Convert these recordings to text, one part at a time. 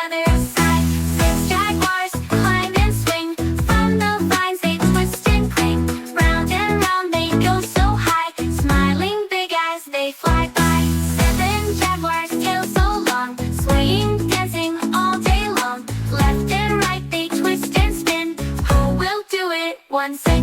other side. 6 jaguars climb and swing from the vines, they twist and cling. Round and round they go so high, smiling big as they fly by. 7 jaguars, tails so long, swaying, dancing all day long. Left and right they twist and spin. Who will do it once again?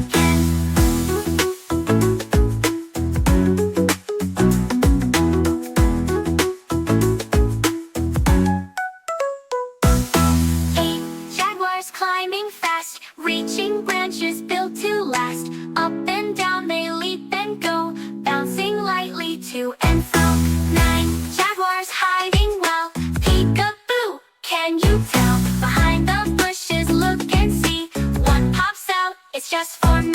8 jaguars climbing fast, reaching branches built to last. Up and down they leap and go, bouncing lightly to and fro. 9 jaguars hiding well, peek-a-boo, can you tell? Behind the bushes look and see, one pops out, it's just for me.